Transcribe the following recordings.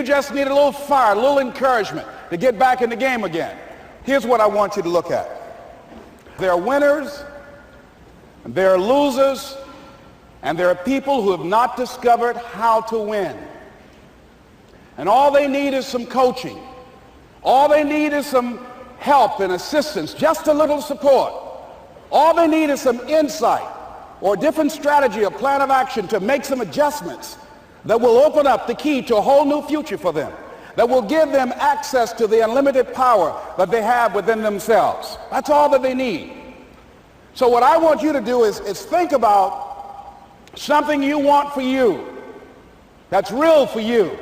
you just need a little fire, a little encouragement to get back in the game again. Here's what I want you to look at. There are winners, and there are losers, and there are people who have not discovered how to win. And all they need is some coaching. All they need is some help and assistance, just a little support. All they need is some insight or a different strategy, a plan of action to make some adjustments that will open up the key to a whole new future for them, that will give them access to the unlimited power that they have within themselves. That's all that they need. So what I want you to do is think about something you want for you, that's real for you,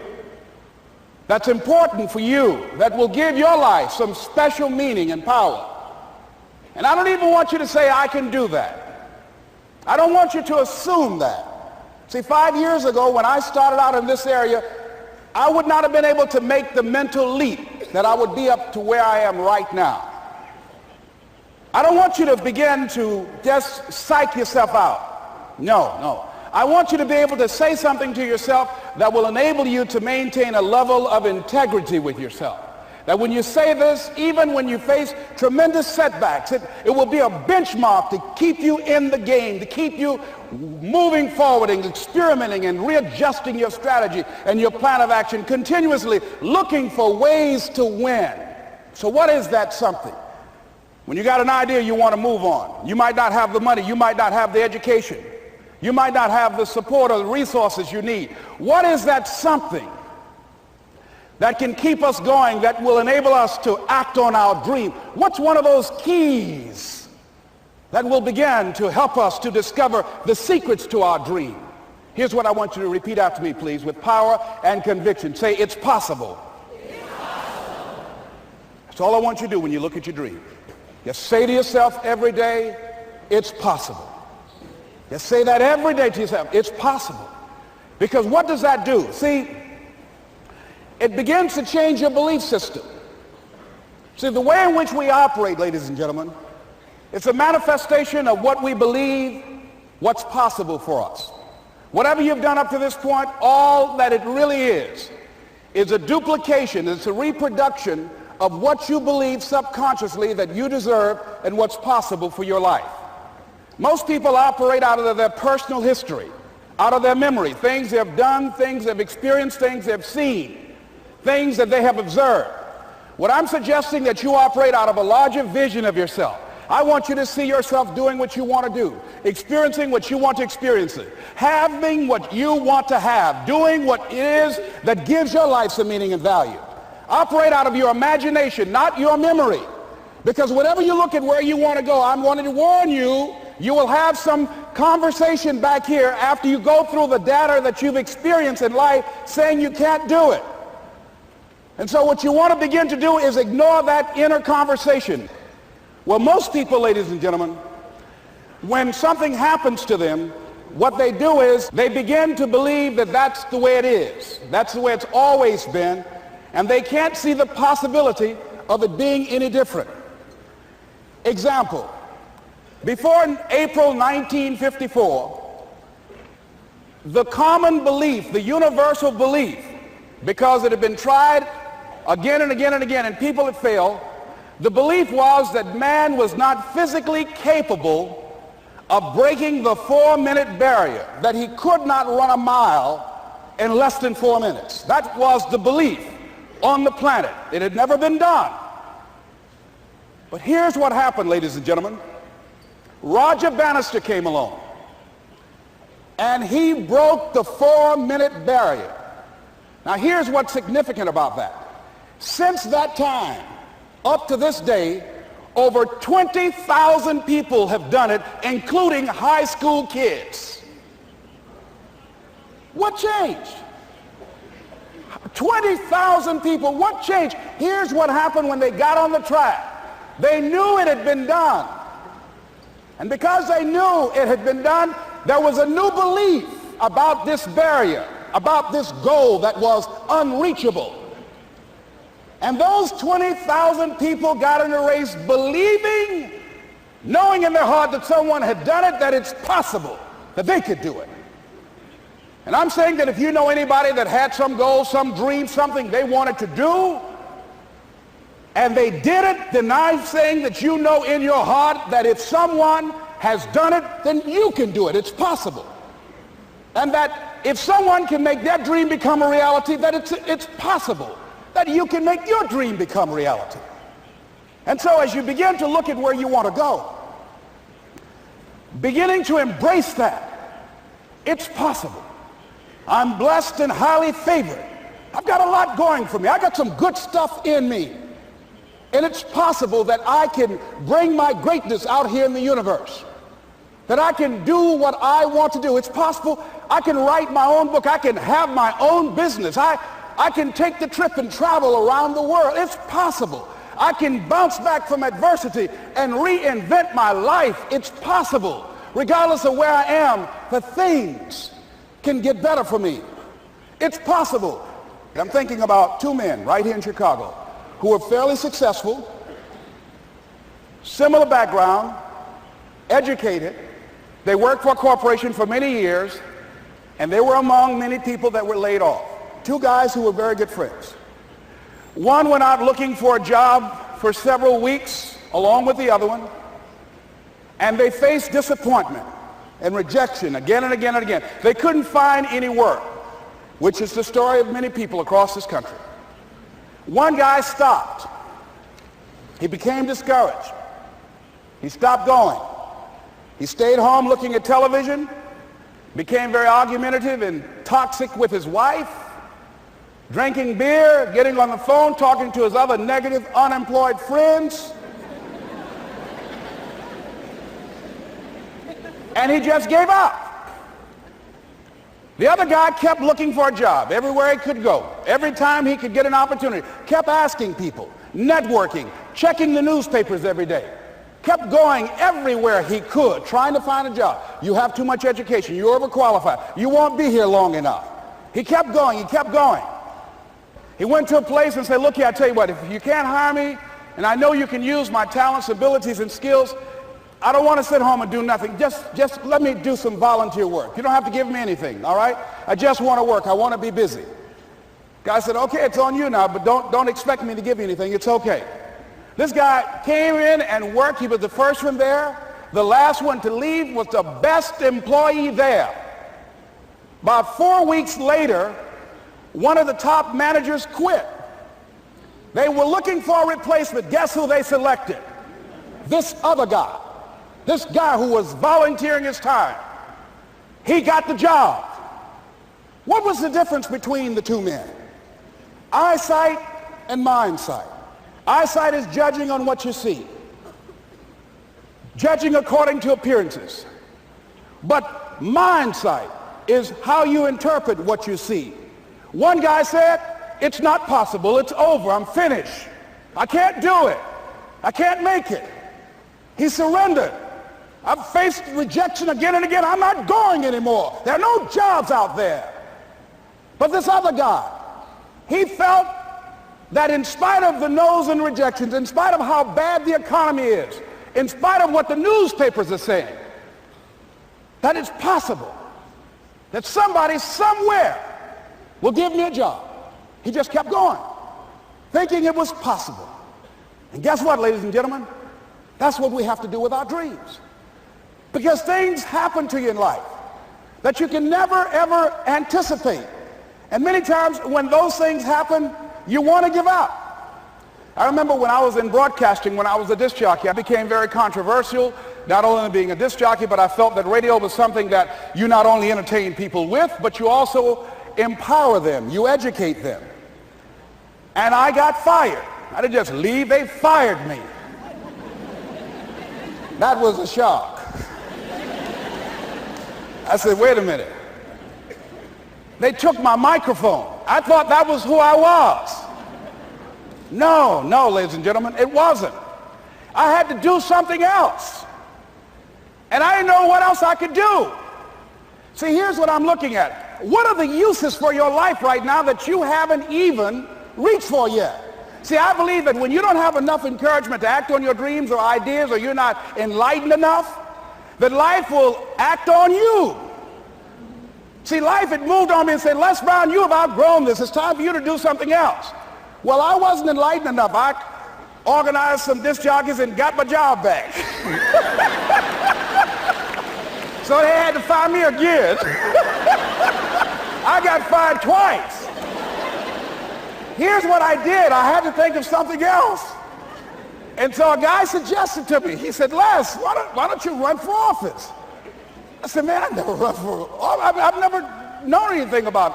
that's important for you, that will give your life some special meaning and power. And I don't even want you to say, I can do that. I don't want you to assume that. See, 5 years ago when I started out in this area, I would not have been able to make the mental leap that I would be up to where I am right now. I don't want you to begin to just psych yourself out. No. I want you to be able to say something to yourself that will enable you to maintain a level of integrity with yourself. That when you say this, even when you face tremendous setbacks, it will be a benchmark to keep you in the game, to keep you moving forward and experimenting and readjusting your strategy and your plan of action, continuously looking for ways to win. So what is that something? When you got an idea you want to move on, you might not have the money, you might not have the education, you might not have the support or the resources you need. What is that something that can keep us going, that will enable us to act on our dream? What's one of those keys that will begin to help us to discover the secrets to our dream? Here's what I want you to repeat after me, please, with power and conviction. Say, it's possible. It's possible. That's all I want you to do when you look at your dream. Just say to yourself every day, it's possible. Just say that every day to yourself, it's possible. Because what does that do? See, it begins to change your belief system. See, the way in which we operate, ladies and gentlemen, it's a manifestation of what we believe, what's possible for us. Whatever you've done up to this point, all that it really is a duplication, it's a reproduction of what you believe subconsciously that you deserve and what's possible for your life. Most people operate out of their personal history, out of their memory, things they have done, things they've experienced, things they've seen, things that they have observed. What I'm suggesting that you operate out of a larger vision of yourself. I want you to see yourself doing what you want to do, experiencing what you want to experience, having what you want to have, doing what it is that gives your life some meaning and value. Operate out of your imagination, not your memory. Because whenever you look at where you want to go, I'm wanting to warn you, you will have some conversation back here after you go through the data that you've experienced in life saying you can't do it. And so what you want to begin to do is ignore that inner conversation. Well, most people, ladies and gentlemen, when something happens to them, what they do is they begin to believe that that's the way it is. That's the way it's always been. And they can't see the possibility of it being any different. Example, before April 1954, the common belief, the universal belief, because it had been tried again and again and again and people had failed, the belief was that man was not physically capable of breaking the 4-minute barrier, that he could not run a mile in less than 4 minutes. That was the belief on the planet. It had never been done. But here's what happened, ladies and gentlemen. Roger Bannister came along, and he broke the 4-minute barrier. Now here's what's significant about that. Since that time, up to this day, over 20,000 people have done it, including high school kids. What changed? 20,000 people, what changed? Here's what happened when they got on the track. They knew it had been done. And because they knew it had been done, there was a new belief about this barrier, about this goal that was unreachable. And those 20,000 people got in the race believing, knowing in their heart that someone had done it, that it's possible, that they could do it. And I'm saying that if you know anybody that had some goal, some dream, something they wanted to do, and they did it, then I'm saying that you know in your heart that if someone has done it, then you can do it. It's possible. And that if someone can make their dream become a reality, that it's possible that you can make your dream become reality. And so as you begin to look at where you want to go, beginning to embrace that, it's possible. I'm blessed and highly favored. I've got a lot going for me. I got some good stuff in me. And it's possible that I can bring my greatness out here in the universe. That I can do what I want to do. It's possible I can write my own book. I can have my own business. I can take the trip and travel around the world. It's possible. I can bounce back from adversity and reinvent my life. It's possible. Regardless of where I am, the things can get better for me. It's possible. I'm thinking about two men right here in Chicago who were fairly successful, similar background, educated. They worked for a corporation for many years, and they were among many people that were laid off. Two guys who were very good friends. One went out looking for a job for several weeks along with the other one, and they faced disappointment and rejection again and again and again. They couldn't find any work, which is the story of many people across this country. One guy stopped. He became discouraged. He stopped going. He stayed home looking at television, became very argumentative and toxic with his wife, drinking beer, getting on the phone, talking to his other negative, unemployed friends. And he just gave up. The other guy kept looking for a job everywhere he could go. Every time he could get an opportunity, kept asking people, networking, checking the newspapers every day. Kept going everywhere he could, trying to find a job. You have too much education. You're overqualified. You won't be here long enough. He kept going. He kept going. He went to a place and said, look here, I tell you what, if you can't hire me, and I know you can use my talents, abilities, and skills, I don't want to sit home and do nothing. Just let me do some volunteer work. You don't have to give me anything, all right? I just want to work. I want to be busy. Guy said, okay, it's on you now, but don't expect me to give you anything. It's okay. This guy came in and worked. He was the first one there. The last one to leave was the best employee there. About 4 weeks later, one of the top managers quit. They were looking for a replacement. Guess who they selected? This other guy. This guy who was volunteering his time. He got the job. What was the difference between the two men? Eyesight and mindsight. Eyesight is judging on what you see. Judging according to appearances. But mindsight is how you interpret what you see. One guy said, it's not possible. It's over. I'm finished. I can't do it. I can't make it. He surrendered. I've faced rejection again and again. I'm not going anymore. There are no jobs out there. But this other guy, he felt that in spite of the no's and rejections, in spite of how bad the economy is, in spite of what the newspapers are saying, that it's possible that somebody somewhere will give me a job. He just kept going, thinking it was possible. And guess what, ladies and gentlemen? That's what we have to do with our dreams. Because things happen to you in life that you can never, ever anticipate. And many times when those things happen, you want to give up. I remember when I was in broadcasting, when I was a disc jockey, I became very controversial, not only being a disc jockey, but I felt that radio was something that you not only entertain people with, but you also empower them, you educate them. And I got fired. I didn't just leave, they fired me. That was a shock. I said, wait a minute. They took my microphone. I thought that was who I was. No, ladies and gentlemen, it wasn't. I had to do something else. And I didn't know what else I could do. See, here's what I'm looking at. What are the uses for your life right now that you haven't even reached for yet? See, I believe that when you don't have enough encouragement to act on your dreams or ideas, or you're not enlightened enough, that life will act on you. See, life had moved on me and said, Les Brown, you have outgrown this. It's time for you to do something else. Well, I wasn't enlightened enough. I organized some disc jockeys and got my job back. So they had to fire me again. I got fired twice. Here's what I did. I had to think of something else. And so a guy suggested to me, he said, Les, why don't you run for office? I said, man, I've never run for office. I've never known anything about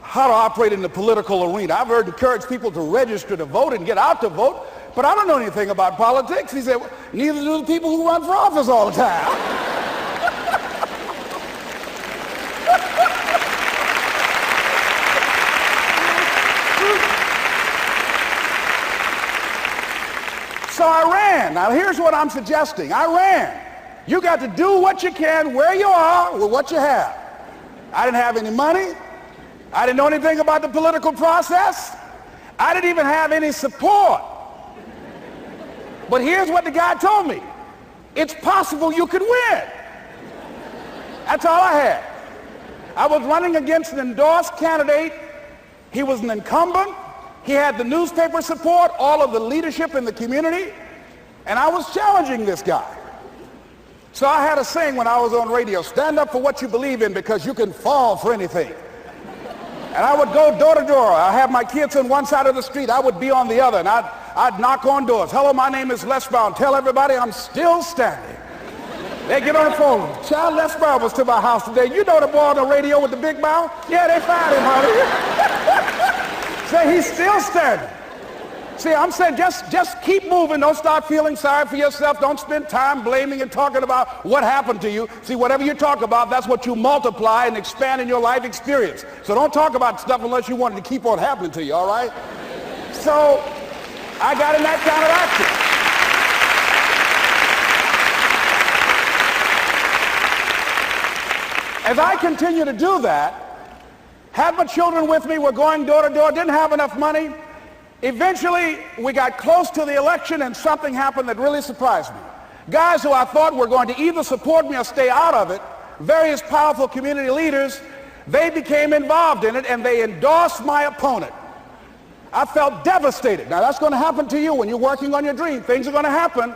how to operate in the political arena. I've heard encourage people to register to vote and get out to vote, but I don't know anything about politics. He said, well, neither do the people who run for office all the time. So I ran. Now here's what I'm suggesting. I ran. You got to do what you can where you are with what you have. I didn't have any money. I didn't know anything about the political process. I didn't even have any support. But here's what the guy told me. It's possible you could win. That's all I had. I was running against an endorsed candidate. He was an incumbent. He had the newspaper support, all of the leadership in the community, and I was challenging this guy. So I had a saying when I was on radio, stand up for what you believe in because you can fall for anything. And I would go door to door. I have my kids on one side of the street. I would be on the other, and I'd knock on doors. Hello, my name is Les Brown. Tell everybody I'm still standing. They get on the phone. Child, Les Brown was to my house today. You know the boy on the radio with the big mouth? Yeah, they fired him, honey. Say he's still standing. See, I'm saying just keep moving. Don't start feeling sorry for yourself. Don't spend time blaming and talking about what happened to you. See, whatever you talk about, that's what you multiply and expand in your life experience. So don't talk about stuff unless you want it to keep on happening to you, all right? So I got in that kind of action. As I continue to do that, had my children with me, we're going door to door, didn't have enough money. Eventually, we got close to the election and something happened that really surprised me. Guys who I thought were going to either support me or stay out of it, various powerful community leaders, they became involved in it and they endorsed my opponent. I felt devastated. Now that's going to happen to you when you're working on your dream. Things are going to happen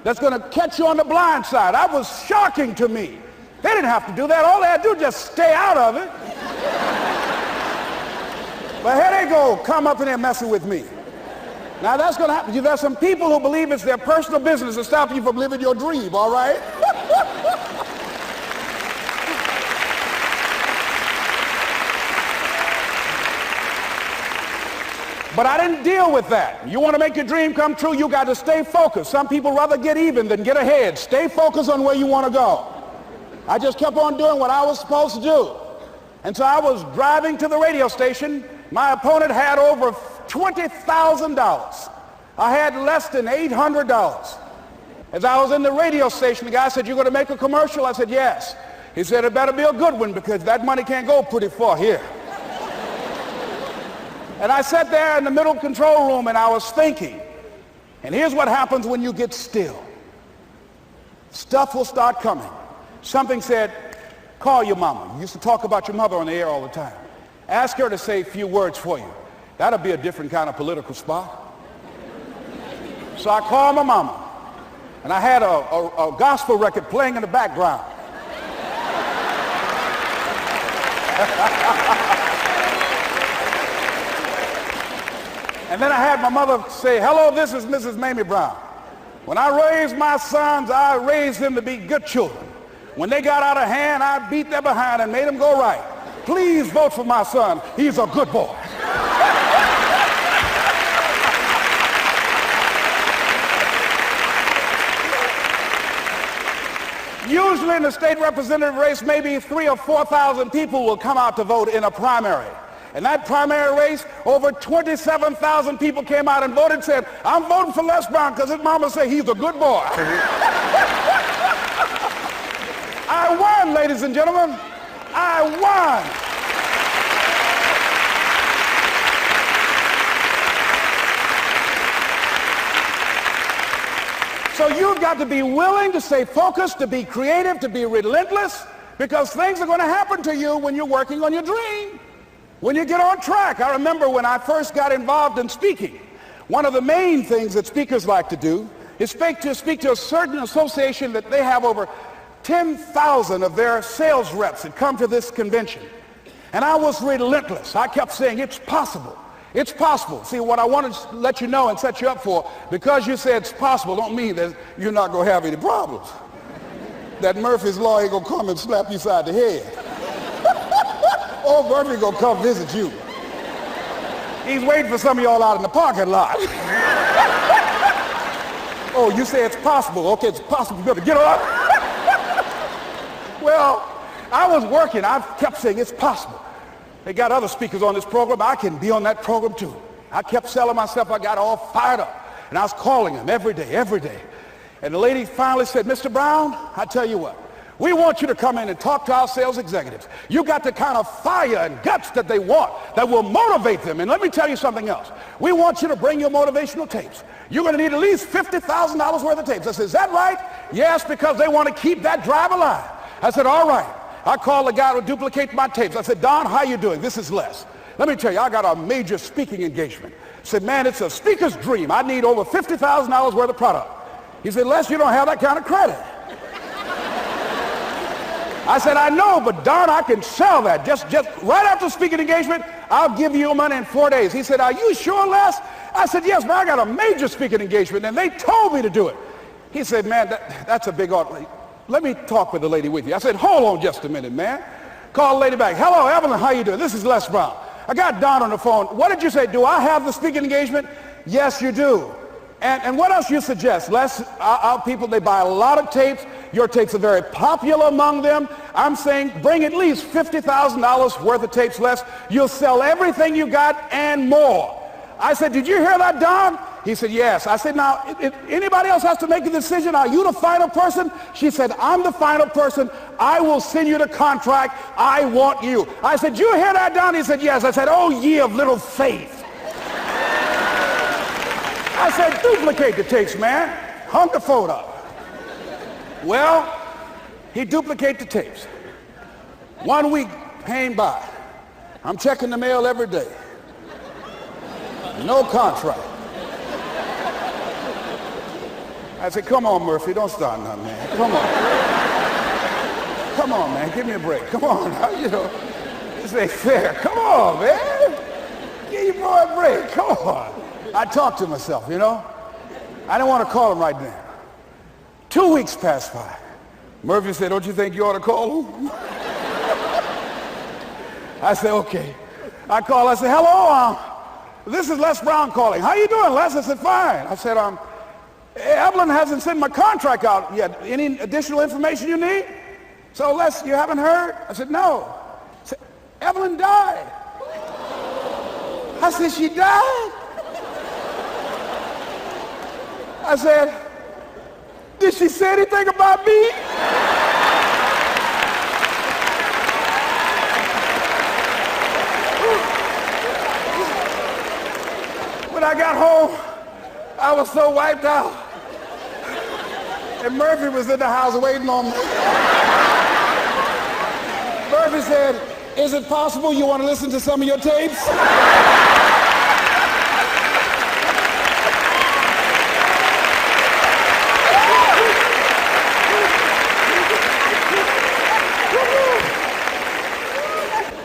that's going to catch you on the blind side. That was shocking to me. They didn't have to do that. All they had to do was just stay out of it. But here they go, come up in there messing with me. Now that's going to happen. There's some people who believe it's their personal business to stop you from living your dream, all right? But I didn't deal with that. You want to make your dream come true, you got to stay focused. Some people rather get even than get ahead. Stay focused on where you want to go. I just kept on doing what I was supposed to do. And so I was driving to the radio station. My opponent had over $20,000. I had less than $800. As I was in the radio station, the guy said, "You're going to make a commercial?" I said, "Yes." He said, "It better be a good one because that money can't go pretty far here." And I sat there in the middle control room and I was thinking. And here's what happens when you get still. Stuff will start coming. Something said, call your mama. You used to talk about your mother on the air all the time. Ask her to say a few words for you. That'll be a different kind of political spot. So I called my mama, and I had a gospel record playing in the background. And then I had my mother say, "Hello, this is Mrs. Mamie Brown. When I raised my sons, I raised them to be good children. When they got out of hand, I beat their behind and made them go right. Please vote for my son. He's a good boy." Usually in the state representative race, maybe 3,000 or 4,000 people will come out to vote in a primary. In that primary race, over 27,000 people came out and voted and said, "I'm voting for Les Brown because his mama said he's a good boy." I won, ladies and gentlemen. I won. So you've got to be willing to stay focused, to be creative, to be relentless, because things are going to happen to you when you're working on your dream, when you get on track. I remember when I first got involved in speaking, one of the main things that speakers like to do is speak to a certain association that they have over 10,000 of their sales reps that come to this convention. And I was relentless. I kept saying, it's possible. It's possible. See, what I want to let you know and set you up for, because you say it's possible, don't mean that you're not going to have any problems. That Murphy's Law ain't going to come and slap you side the head. Oh, Murphy going to come visit you. He's waiting for some of y'all out in the parking lot. Oh, you say it's possible. Okay, it's possible. You better get up. Well, I was working. I kept saying it's possible. They got other speakers on this program. I can be on that program too. I kept selling myself. I got all fired up. And I was calling them every day. And the lady finally said, Mr. Brown, I tell you what, we want you to come in and talk to our sales executives. You got the kind of fire and guts that they want that will motivate them. And let me tell you something else. We want you to bring your motivational tapes. You're going to need at least $50,000 worth of tapes. I said, is that right? Yes, because they want to keep that drive alive. I said, all right. I called the guy to duplicate my tapes. I said, Don, how you doing? This is Les. Let me tell you, I got a major speaking engagement. I said, man, it's a speaker's dream. I need over $50,000 worth of product. He said, Les, you don't have that kind of credit. I said, I know, but Don, I can sell that. Just right after speaking engagement, I'll give you your money in 4 days. He said, are you sure, Les? I said, yes, man, I got a major speaking engagement, and they told me to do it. He said, man, that's a big order. Let me talk with the lady with you. I said, hold on just a minute, man. Call the lady back. Hello, Evelyn, how you doing? This is Les Brown. I got Don on the phone. What did you say? Do I have the speaking engagement? Yes, you do. And what else you suggest? Les, our people, they buy a lot of tapes. Your tapes are very popular among them. I'm saying bring at least $50,000 worth of tapes, Les. You'll sell everything you got and more. I said, did you hear that, Don? He said, yes. I said, now, if anybody else has to make a decision, are you the final person? She said, I'm the final person. I will send you the contract. I want you. I said, you hear that, Don? He said, yes. I said, oh, ye of little faith. I said, duplicate the tapes, man. Hung the phone up. Well, he duplicated the tapes. 1 week came by. I'm checking the mail every day. No contract. I said, come on, Murphy, don't start nothing, man. Come on. Come on, man, give me a break. Come on, you know, this ain't fair. Come on, man. Give your boy a break. Come on. I talked to myself, you know. I didn't want to call him right now. 2 weeks passed by. Murphy said, don't you think you ought to call him? I said, okay. I called. I said, hello, this is Les Brown calling. How you doing, Les? I said, fine. I said, Evelyn hasn't sent my contract out yet. Any additional information you need? So, Les, you haven't heard? I said, no. I said, Evelyn died. I said, she died? I said, did she say anything about me? When I got home, I was so wiped out. And Murphy was in the house waiting on me. Murphy said, is it possible you want to listen to some of your tapes?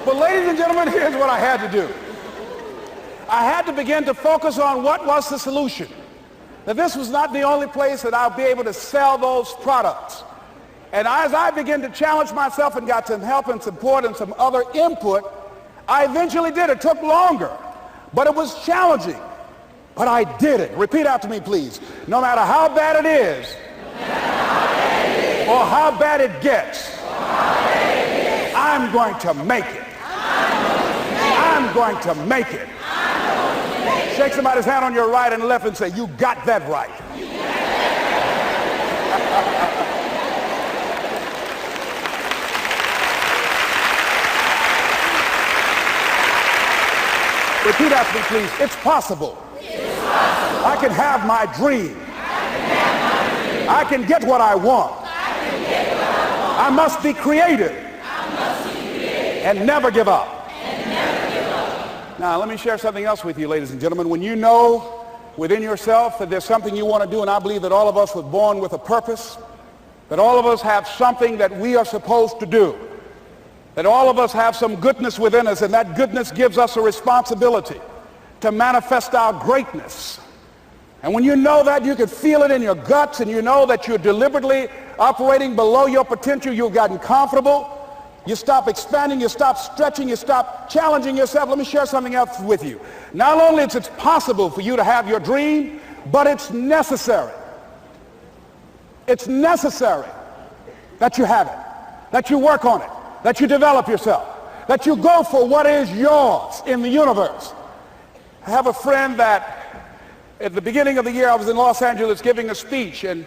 But ladies and gentlemen, here's what I had to do. I had to begin to focus on what was the solution. That this was not the only place that I'll be able to sell those products. And as I began to challenge myself and got some help and support and some other input, I eventually did. It took longer, but it was challenging. But I did it. Repeat after me, please. No matter how bad it is, or how bad it gets, I'm going to make it. I'm going to make it. Shake somebody's hand on your right and left and say, you got that right. Repeat after me, please. It's possible. It's possible. I can have my dream. I can get what I want. I must be creative and never give up. Now, let me share something else with you, ladies and gentlemen. When you know within yourself that there's something you want to do, and I believe that all of us were born with a purpose, that all of us have something that we are supposed to do, that all of us have some goodness within us, and that goodness gives us a responsibility to manifest our greatness. And when you know that, you can feel it in your guts, and you know that you're deliberately operating below your potential, you've gotten comfortable, you stop expanding, you stop stretching, you stop challenging yourself. Let me share something else with you. Not only is it possible for you to have your dream, but it's necessary. It's necessary that you have it, that you work on it, that you develop yourself, that you go for what is yours in the universe. I have a friend that at the beginning of the year I was in Los Angeles giving a speech, and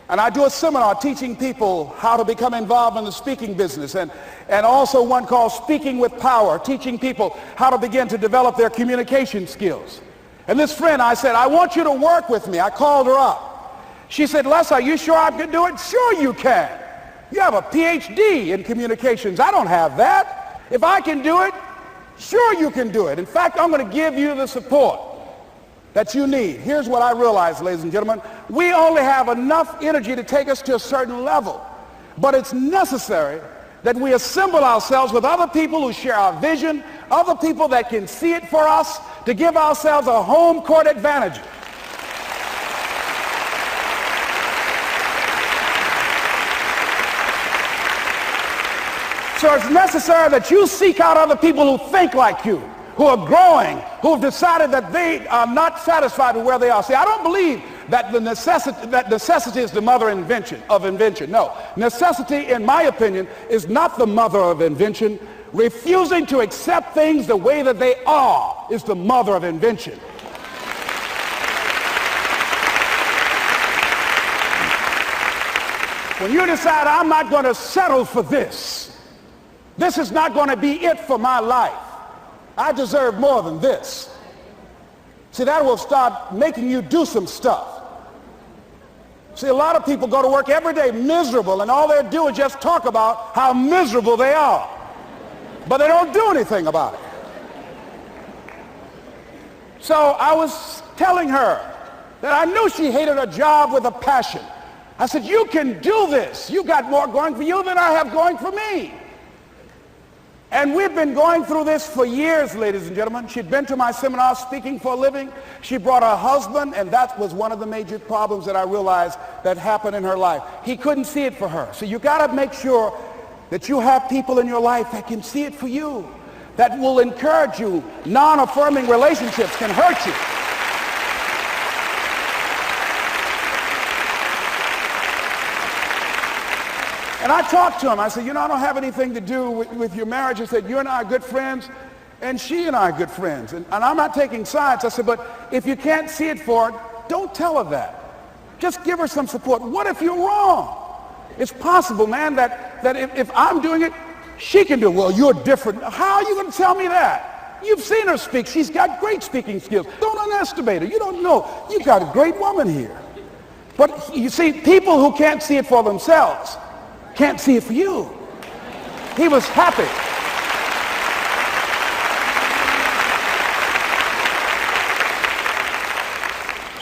I do a seminar teaching people how to become involved in the speaking business, and also one called Speaking with Power, teaching people how to begin to develop their communication skills. And this friend, I said, I want you to work with me. I called her up. She said, Les, are you sure I can do it? Sure you can. You have a PhD in communications. I don't have that. If I can do it, sure you can do it. In fact, I'm going to give you the support that you need. Here's what I realize, ladies and gentlemen. We only have enough energy to take us to a certain level. But it's necessary that we assemble ourselves with other people who share our vision, other people that can see it for us, to give ourselves a home court advantage. So it's necessary that you seek out other people who think like you, who are growing, who have decided that they are not satisfied with where they are. See, I don't believe that necessity is the mother of invention. No, necessity, in my opinion, is not the mother of invention. Refusing to accept things the way that they are is the mother of invention. When you decide, I'm not going to settle for this, this is not going to be it for my life, I deserve more than this. See, that will start making you do some stuff. See, a lot of people go to work every day miserable, and all they do is just talk about how miserable they are. But they don't do anything about it. So I was telling her that I knew she hated her job with a passion. I said, you can do this. You got more going for you than I have going for me. And we've been going through this for years, ladies and gentlemen. She'd been to my seminar speaking for a living. She brought her husband, and that was one of the major problems that I realized that happened in her life. He couldn't see it for her. So you got to make sure that you have people in your life that can see it for you, that will encourage you. Non-affirming relationships can hurt you. And I talked to him. I said, I don't have anything to do with your marriage. I said, you and I are good friends, and she and I are good friends. And I'm not taking sides. I said, but if you can't see it for her, don't tell her that. Just give her some support. What if you're wrong? It's possible, man, that if I'm doing it, she can do it. Well, you're different. How are you going to tell me that? You've seen her speak. She's got great speaking skills. Don't underestimate her. You don't know. You've got a great woman here. But you see, people who can't see it for themselves can't see it for you. He was happy.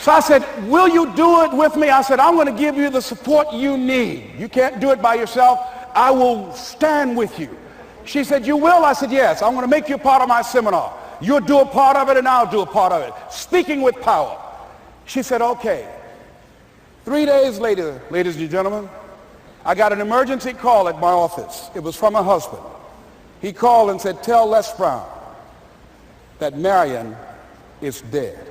So I said, will you do it with me? I said, I'm going to give you the support you need. You can't do it by yourself. I will stand with you. She said, you will? I said, yes. I'm going to make you part of my seminar. You'll do a part of it, and I'll do a part of it. Speaking with Power. She said, okay. 3 days later, ladies and gentlemen, I got an emergency call at my office. It was from her husband. He called and said, tell Les Brown that Marion is dead.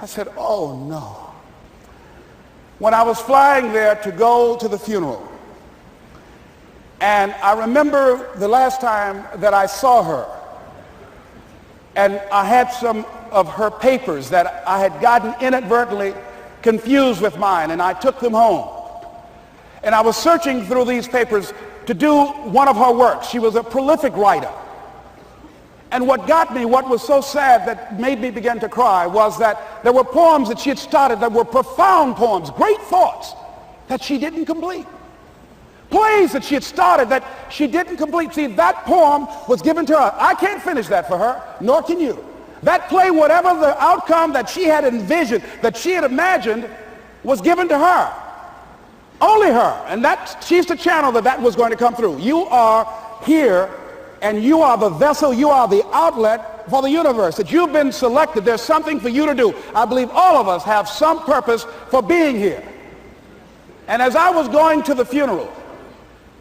I said, oh no. When I was flying there to go to the funeral, and I remember the last time that I saw her, and I had some of her papers that I had gotten inadvertently confused with mine, and I took them home. And I was searching through these papers to do one of her works. She was a prolific writer. And what got me, what was so sad that made me begin to cry, was that there were poems that she had started that were profound poems, great thoughts that she didn't complete. Plays that she had started that she didn't complete. See, that poem was given to her. I can't finish that for her, nor can you. That play, whatever the outcome that she had envisioned, that she had imagined, was given to her. Only her. And she's the channel that was going to come through. You are here, and you are the vessel, you are the outlet for the universe. That you've been selected. There's something for you to do. I believe all of us have some purpose for being here. And as I was going to the funeral,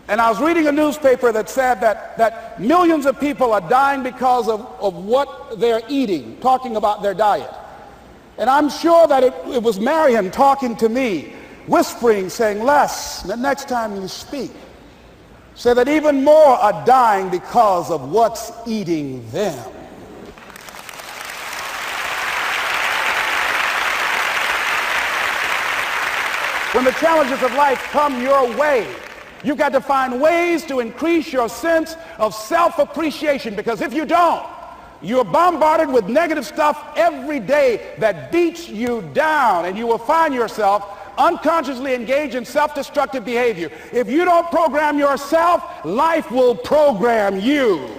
and I was reading a newspaper that said that millions of people are dying because of what they're eating, talking about their diet. And I'm sure that it was Marion talking to me, whispering, saying, Les, the next time you speak, say that even more are dying because of what's eating them. When the challenges of life come your way, you've got to find ways to increase your sense of self-appreciation, because if you don't, you're bombarded with negative stuff every day that beats you down, and you will find yourself unconsciously engaged in self-destructive behavior. If you don't program yourself, life will program you.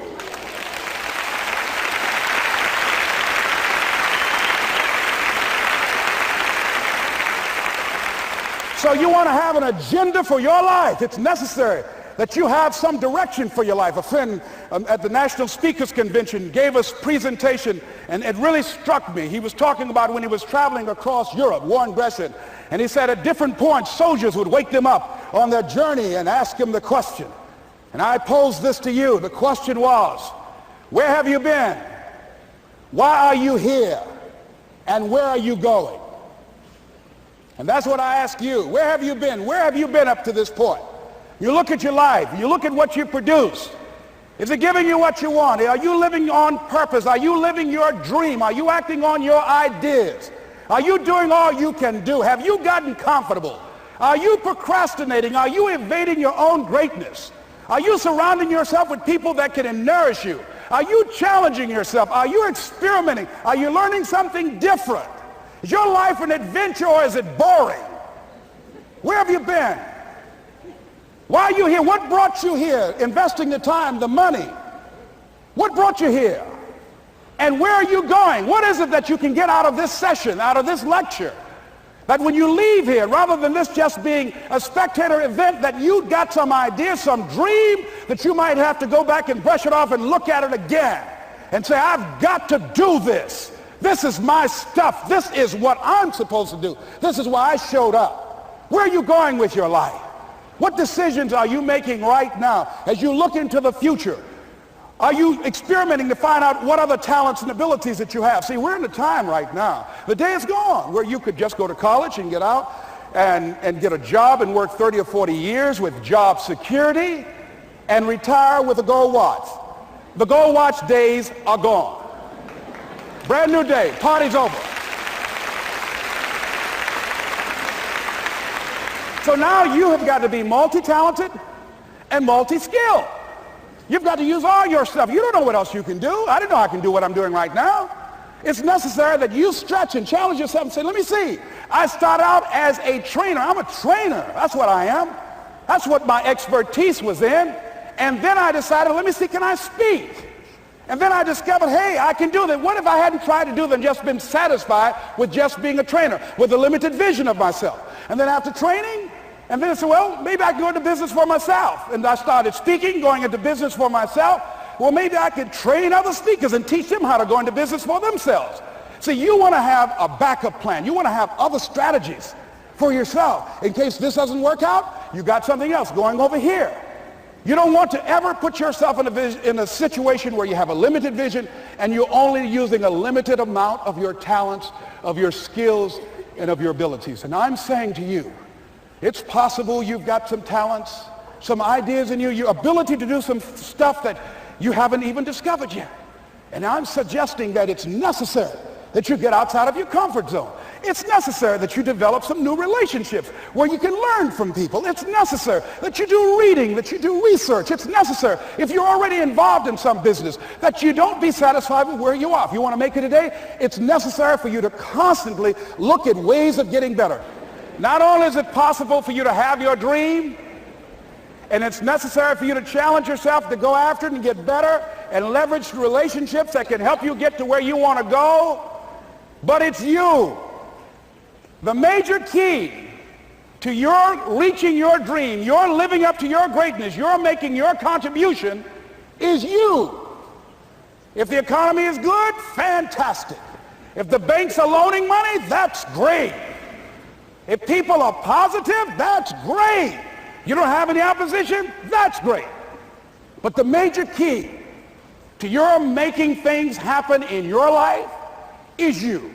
So you want to have an agenda for your life. It's necessary that you have some direction for your life. A friend at the National Speakers Convention gave us a presentation, and it really struck me. He was talking about when he was traveling across Europe, Warren Gresham, and he said at different points, soldiers would wake them up on their journey and ask him the question. And I pose this to you. The question was, where have you been? Why are you here? And where are you going? And that's what I ask you. Where have you been? Where have you been up to this point? You look at your life. You look at what you produce. Is it giving you what you want? Are you living on purpose? Are you living your dream? Are you acting on your ideas? Are you doing all you can do? Have you gotten comfortable? Are you procrastinating? Are you evading your own greatness? Are you surrounding yourself with people that can nourish you? Are you challenging yourself? Are you experimenting? Are you learning something different? Is your life an adventure, or is it boring? Where have you been? Why are you here? What brought you here? Investing the time, the money. What brought you here? And where are you going? What is it that you can get out of this session, out of this lecture? That when you leave here, rather than this just being a spectator event, that you got some idea, some dream, that you might have to go back and brush it off and look at it again and say, I've got to do this. This is my stuff. This is what I'm supposed to do. This is why I showed up. Where are you going with your life? What decisions are you making right now as you look into the future? Are you experimenting to find out what other talents and abilities that you have? See, we're in a time right now. The day is gone where you could just go to college and get out and get a job and work 30 or 40 years with job security and retire with a gold watch. The gold watch days are gone. Brand new day. Party's over. So now you have got to be multi-talented and multi-skilled. You've got to use all your stuff. You don't know what else you can do. I didn't know I can do what I'm doing right now. It's necessary that you stretch and challenge yourself and say, let me see. I start out as a trainer. I'm a trainer. That's what I am. That's what my expertise was in. And then I decided, let me see, can I speak? And then I discovered, hey, I can do that. What if I hadn't tried to do that and just been satisfied with just being a trainer, with a limited vision of myself? And then after training, and then I said, well, maybe I can go into business for myself. And I started speaking, going into business for myself. Well, maybe I could train other speakers and teach them how to go into business for themselves. See, you want to have a backup plan. You want to have other strategies for yourself. In case this doesn't work out, you got something else going over here. You don't want to ever put yourself in a situation where you have a limited vision and you're only using a limited amount of your talents, of your skills, and of your abilities. And I'm saying to you, it's possible you've got some talents, some ideas in you, your ability to do some stuff that you haven't even discovered yet. And I'm suggesting that it's necessary that you get outside of your comfort zone. It's necessary that you develop some new relationships where you can learn from people. It's necessary that you do reading, that you do research. It's necessary, if you're already involved in some business, that you don't be satisfied with where you are. If you want to make it today, it's necessary for you to constantly look at ways of getting better. Not only is it possible for you to have your dream And it's necessary for you to challenge yourself to go after it and get better and leverage relationships that can help you get to where you want to go. But it's you. The major key to your reaching your dream, your living up to your greatness, your making your contribution is you. If the economy is good, fantastic. If the banks are loaning money, that's great. If people are positive, that's great. You don't have any opposition, that's great. But the major key to your making things happen in your life is you.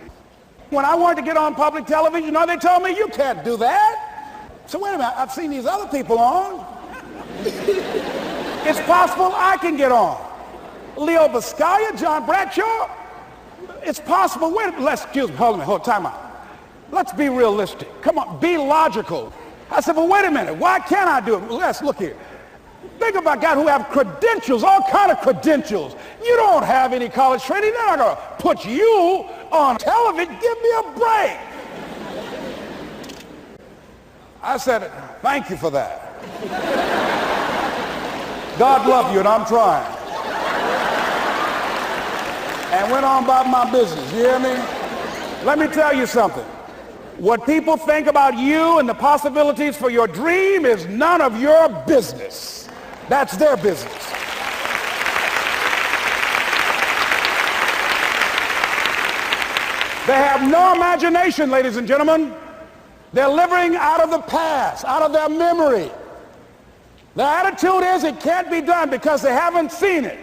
When I wanted to get on public television, they told me, you can't do that. So wait a minute, I've seen these other people on. It's possible I can get on. Leo Biscaya, John Bradshaw, it's possible. Excuse me, hold on, time out. Let's be realistic. Come on, be logical. I said, well, wait a minute, why can't I do it? Let's look here. Think about guys who have credentials, all kind of credentials. You don't have any college training. They're not going to put you on television. Give me a break. I said, thank you for that. God love you, and I'm trying. And went on about my business. You hear me? Let me tell you something. What people think about you and the possibilities for your dream is none of your business. That's their business. They have no imagination, ladies and gentlemen. They're living out of the past, out of their memory. Their attitude is it can't be done because they haven't seen it.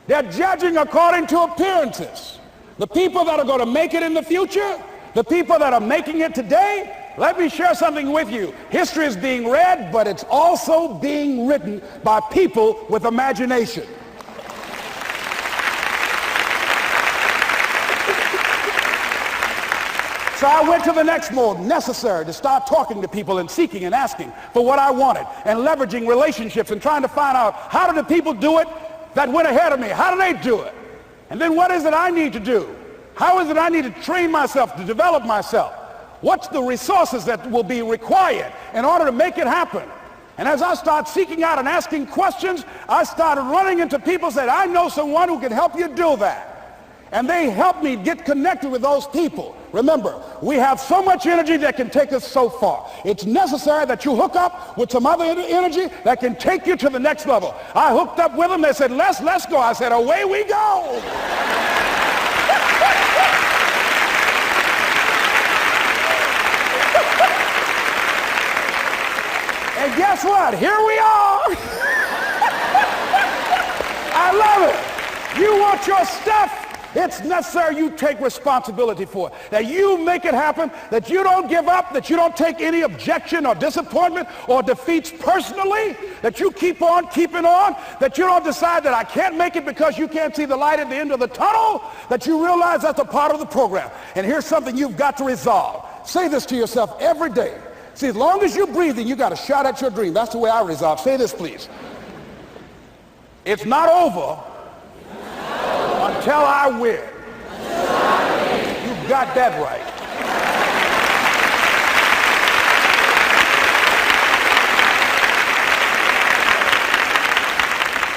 They're judging according to appearances. The people that are going to make it in the future, the people that are making it today, let me share something with you. History is being read, but it's also being written by people with imagination. So I went to the next mode, necessary to start talking to people and seeking and asking for what I wanted and leveraging relationships and trying to find out how do the people do it that went ahead of me? How do they do it? And then what is it I need to do? How is it I need to train myself, to develop myself? What's the resources that will be required in order to make it happen? And as I start seeking out and asking questions, I started running into people who said, I know someone who can help you do that. And they helped me get connected with those people. Remember, we have so much energy that can take us so far. It's necessary that you hook up with some other energy that can take you to the next level. I hooked up with them. They said, let's go. I said, away we go. And guess what? Here we are. I love it. You want your stuff? It's necessary you take responsibility for it, that you make it happen, that you don't give up, that you don't take any objection or disappointment or defeats personally, that you keep on keeping on, that you don't decide that I can't make it because you can't see the light at the end of the tunnel, that you realize that's a part of the program. And here's something you've got to resolve. Say this to yourself every day. See, as long as you're breathing, you got a shot at your dream. That's the way I resolve. Say this, please. It's not over until I win. You got that right.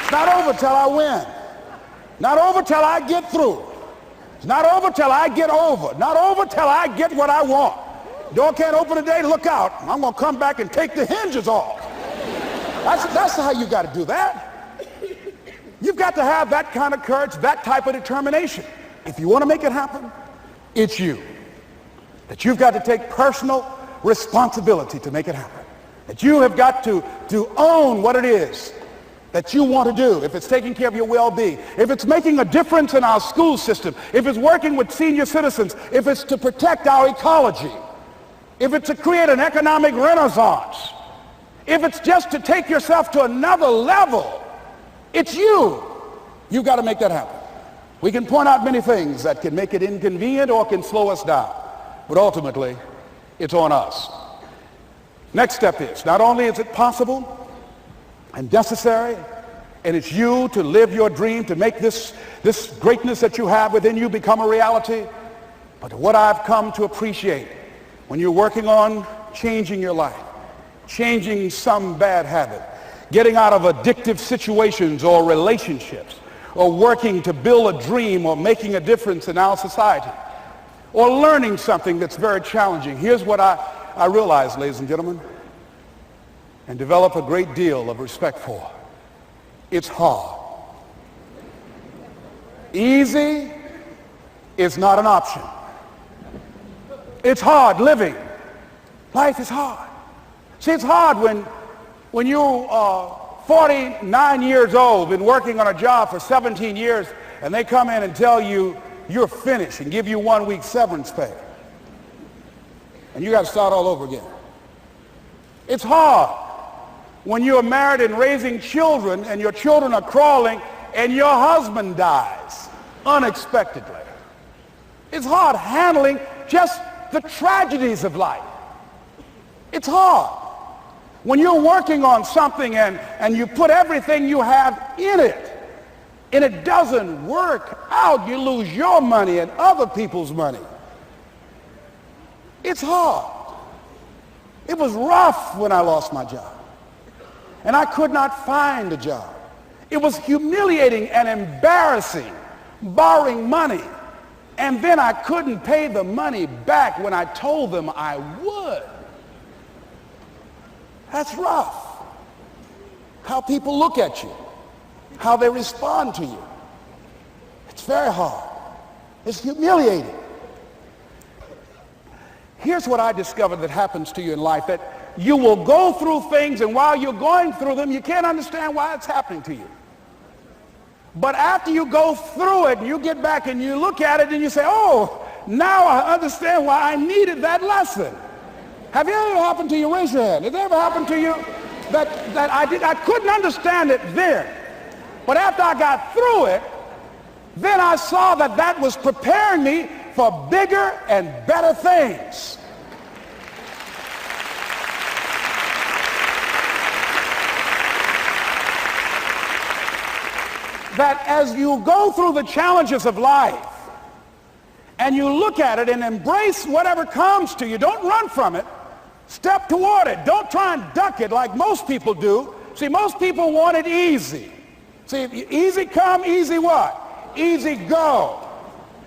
It's not over till I win. Not over till I get through. It's not over till I get over. Not over till I get what I want. Door can't open today, look out. I'm going to come back and take the hinges off. That's how you got to do that. You've got to have that kind of courage, that type of determination. If you want to make it happen, it's you. That you've got to take personal responsibility to make it happen. That you have got to own what it is that you want to do. If it's taking care of your well-being, if it's making a difference in our school system, if it's working with senior citizens, if it's to protect our ecology, if it's to create an economic renaissance, if it's just to take yourself to another level, it's you. You've got to make that happen. We can point out many things that can make it inconvenient or can slow us down, but ultimately, it's on us. Next step is, not only is it possible and necessary, and it's you to live your dream, to make this greatness that you have within you become a reality, but what I've come to appreciate when you're working on changing your life, changing some bad habit, getting out of addictive situations or relationships, or working to build a dream or making a difference in our society, or learning something that's very challenging. Here's what I realized, ladies and gentlemen, and develop a great deal of respect for. It's hard. Easy is not an option. It's hard living. Life is hard. See, it's hard when you are 49 years old, been working on a job for 17 years, and they come in and tell you you're finished and give you 1 week severance pay. And you got to start all over again. It's hard when you are married and raising children and your children are crawling and your husband dies unexpectedly. It's hard handling just the tragedies of life. It's hard when you're working on something and you put everything you have in it and it doesn't work out. You lose your money and other people's money. It's hard. It was rough when I lost my job and I could not find a job. It was humiliating and embarrassing, borrowing money, and then I couldn't pay the money back when I told them I would. That's rough. How people look at you, how they respond to you. It's very hard. It's humiliating. Here's what I discovered that happens to you in life, that you will go through things, and while you're going through them, you can't understand why it's happening to you. But after you go through it, and you get back and you look at it and you say, oh, now I understand why I needed that lesson. Have you ever happened to you? Raise your hand. Has it ever happened to you that I couldn't understand it then, but after I got through it, then I saw that that was preparing me for bigger and better things. That as you go through the challenges of life and you look at it and embrace whatever comes to you, don't run from it. Step toward it. Don't try and duck it like most people do. See, most people want it easy. See, easy come, easy what? Easy go.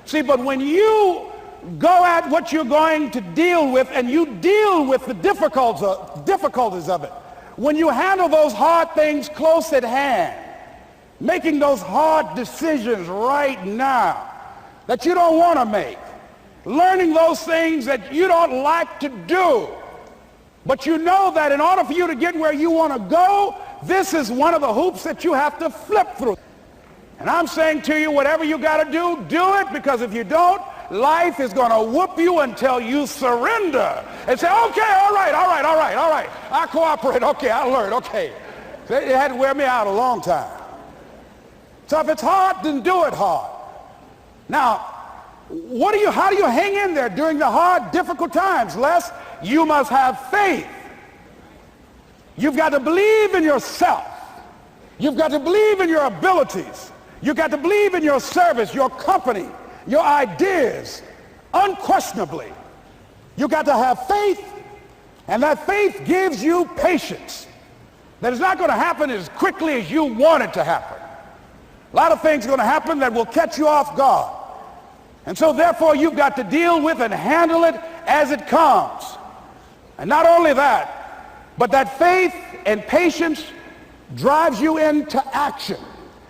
See, but when you go at what you're going to deal with and you deal with the difficulties of it, when you handle those hard things close at hand, making those hard decisions right now that you don't want to make, learning those things that you don't like to do, but you know that in order for you to get where you want to go, this is one of the hoops that you have to flip through. And I'm saying to you, whatever you got to do it, because if you don't, life is going to whoop you until you surrender and say, okay, all right, I cooperate, okay, I learned, okay. They had to wear me out a long time. So if it's hard, then do it hard. Now, how do you hang in there during the hard, difficult times? Les, you must have faith. You've got to believe in yourself. You've got to believe in your abilities. You've got to believe in your service, your company, your ideas, unquestionably. You've got to have faith, and that faith gives you patience. That is not going to happen as quickly as you want it to happen. A lot of things are going to happen that will catch you off guard. And so therefore you've got to deal with and handle it as it comes. And not only that, but that faith and patience drives you into action.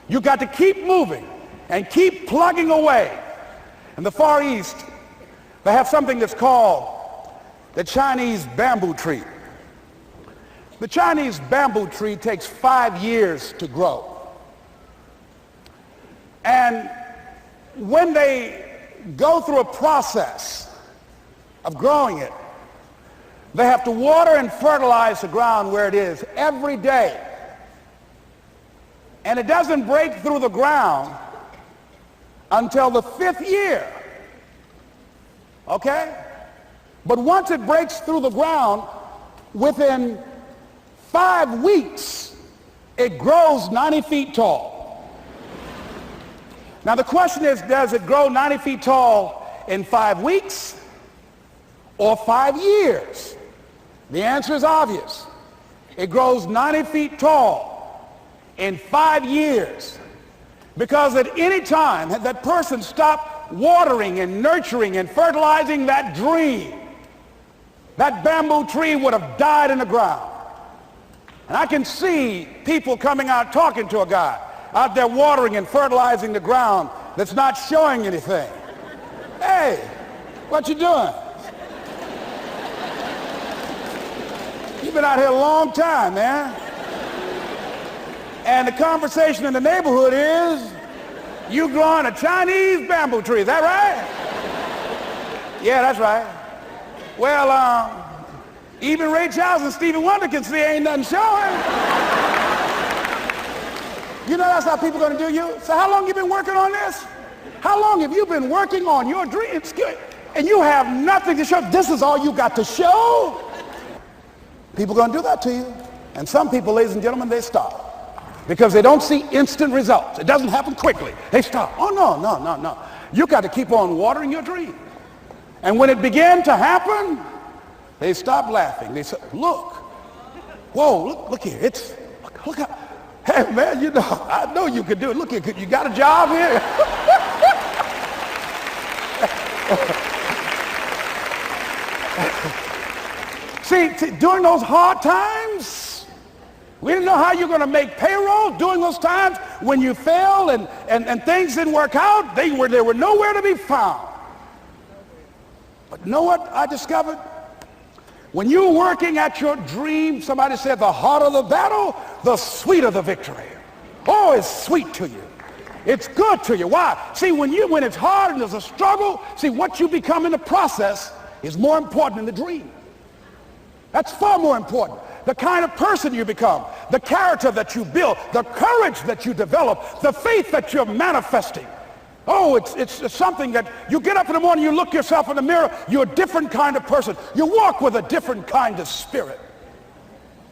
You've got to keep moving and keep plugging away. In the Far East, they have something that's called the Chinese bamboo tree. The Chinese bamboo tree takes 5 years to grow. And when they go through a process of growing it, they have to water and fertilize the ground where it is every day. And it doesn't break through the ground until the 5th year. Okay? But once it breaks through the ground, within 5 weeks, it grows 90 feet tall. Now the question is, does it grow 90 feet tall in 5 weeks or 5 years? The answer is obvious. It grows 90 feet tall in 5 years. Because at any time had that person stopped watering and nurturing and fertilizing that dream, that bamboo tree would have died in the ground. And I can see people coming out talking to a guy out there watering and fertilizing the ground that's not showing anything. Hey, what you doing? You've been out here a long time, man. And the conversation in the neighborhood is, you growing a Chinese bamboo tree, is that right? Yeah, that's right. Well, even Ray Charles and Stevie Wonder can see ain't nothing showing. You know that's how people are going to do you? So how long you been working on this? How long have you been working on your dreams? And you have nothing to show. This is all you got to show? People are going to do that to you. And some people, ladies and gentlemen, they stop. Because they don't see instant results. It doesn't happen quickly. They stop. Oh, no. You got to keep on watering your dream. And when it began to happen, they stopped laughing. They said, look. Whoa, look here. Look how, hey, man, you know, I know you could do it. Look here, you got a job here? See, during those hard times, we didn't know how you're going to make payroll. During those times when you failed and things didn't work out, they were nowhere to be found. But you know what I discovered? When you're working at your dream, somebody said the harder the battle, the sweeter the victory. Oh, it's sweet to you. It's good to you. Why? See, when it's hard and there's a struggle, see, what you become in the process is more important than the dream. That's far more important. The kind of person you become, the character that you build, the courage that you develop, the faith that you're manifesting. Oh, it's something that you get up in the morning, you look yourself in the mirror, you're a different kind of person. You walk with a different kind of spirit.